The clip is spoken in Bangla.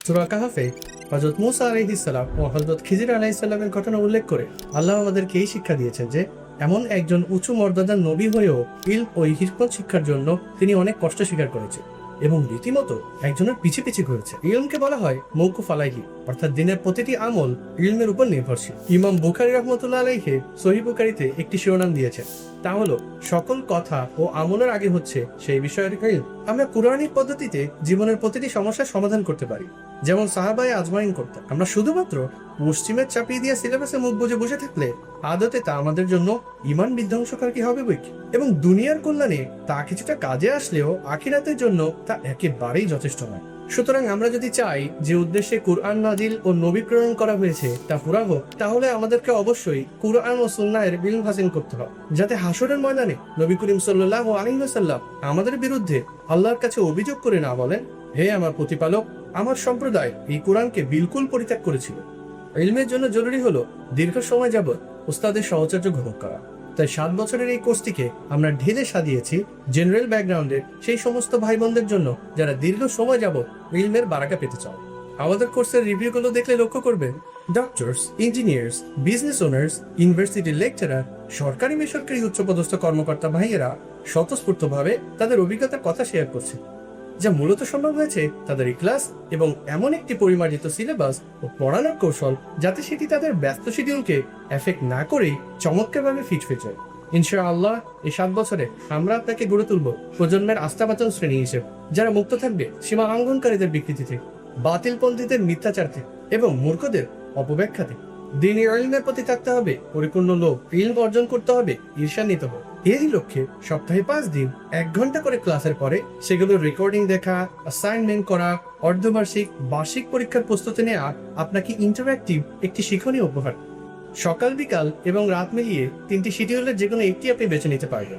সূরা কাহফে হযরত মূসা আলাইহিস সালাম ও হযরত খিজির আলাইহিস সালামের ঘটনা উল্লেখ করে আল্লাহ আমাদেরকে এই শিক্ষা দিয়েছেন যে এমন একজন উঁচু মর্যাদার নবী হয়েও ইলম ও হিকমত শিক্ষার জন্য তিনি অনেক কষ্ট স্বীকার করেছেন এবং রীতিমতো একজনের পিছে পিছে ঘুরেছে। ইলমকে বলা হয় মৌকুফ আলাইহি, অর্থাৎ দিনের প্রতিটি আমল ইলমের উপর নির্ভরশীল। ইমাম বুখারী রাহমাতুল্লাহ আলাইহি সহিহ বুখারীতে একটি শিরোনাম দিয়েছেন, তা হলো সকল কথা ও আমলের আগে হচ্ছে সেই বিষয়ের ইলম। আমরা কুরআনিক পদ্ধতিতে জীবনের প্রতিটি সমস্যার সমাধান করতে পারি, যেমন সাহাবায়ে আজমাইন করতেন। আমরা শুধুমাত্র পশ্চিমের চাপিয়ে দিয়ে সিলেবাসে মুখ বুজে বসে থাকলে আদতে তা আমাদের জন্য ঈমান বিধ্বংসকার কি হবে বই, এবং দুনিয়ার কল্যাণে তা কিছুটা কাজে আসলেও আখিরাতের জন্য তা একেবারেই যথেষ্ট নয়। সুতরাং আমরা যদি চাই যে উদ্দেশ্যে কুরআন নাজিল ও নবী প্রেরণ করা হয়েছে তা পুরা হোক, তাহলে আমাদেরকে অবশ্যই কুরআন ও সুন্নাহের ইলম হাসিল করতে হবে, যাতে হাসরের ময়দানে নবী করিম সাল্লাল্লাহু আলাইহি ওয়াসাল্লাম আমাদের বিরুদ্ধে আল্লাহর কাছে অভিযোগ করে না বলেন, হে আমার প্রতিপালক, আমার সম্প্রদায় এই কোরআনকে বিলকুল পরিত্যাগ করেছিল। ইলমের জন্য জরুরি হলো দীর্ঘ সময় যাবত উস্তাদের সহচর্য গ্রহণ করা। তাই 7 বছরের এই কোর্সটিকে আমরা ঢেলে সাজিয়েছি জেনারেল ব্যাকগ্রাউন্ডের সেই সমস্ত ভাই বোনদের জন্য যারা দীর্ঘ সময় যাবত ইলমের বারাকা পেতে চান। আমাদের কোর্সের রিভিউগুলো দেখলে লক্ষ্য করবেন ডক্টরস, ইঞ্জিনিয়ার্স, বিজনেস ওনার্স, ইউনিভার্সিটির লেকচারার, সরকারি বেসরকারি উচ্চপদস্থ কর্মকর্তা ভাইয়েরা স্বতঃস্ফূর্তভাবে তাদের অভিজ্ঞতার কথা শেয়ার করছে, যা মূলত সম্ভব হয়েছে তাদের ইখলাস এবং এমন একটি পরিমার্জিত সিলেবাস ও পড়ানোর কৌশল যাতে সেটি তাদের ব্যস্ত শিডিউলকে এফেক্ট না করেই চমৎকারভাবে ফিট হয়ে যায়। ইনশাআল্লাহ এই 7 বছরে আমরা আপনাকে গড়ে তুলব প্রজন্মের আস্থাবাচন শ্রেণী হিসেবে, যারা মুক্ত থাকবে সীমা লঙ্ঘনকারীদের বিকৃতি থেকে, বাতিলপন্থীদের মিথ্যাচার থেকে এবং মূর্খদের অপব্যাখ্যা থেকে। দ্বীনি ইলমের প্রতি থাকতে হবে পরিপূর্ণ লোভ, ইলম অর্জন করতে হবে ঈর্ষান্বিত হয়ে। এই লক্ষ্যে সপ্তাহে 5 দিন 1 ঘন্টা করে ক্লাসের পরে সেগুলোর রেকর্ডিং দেখা, অ্যাসাইনমেন্ট করা, অর্ধবার্ষিক, বার্ষিক পরীক্ষার প্রস্তুতি নেওয়া আপনাকে ইন্টারঅ্যাক্টিভ একটি শিক্ষণীয় উপহার। সকাল, বিকাল এবং রাত মিলিয়ে 3টি শিডিউলের যেকোনো একটি আপনি বেছে নিতে পারবেন।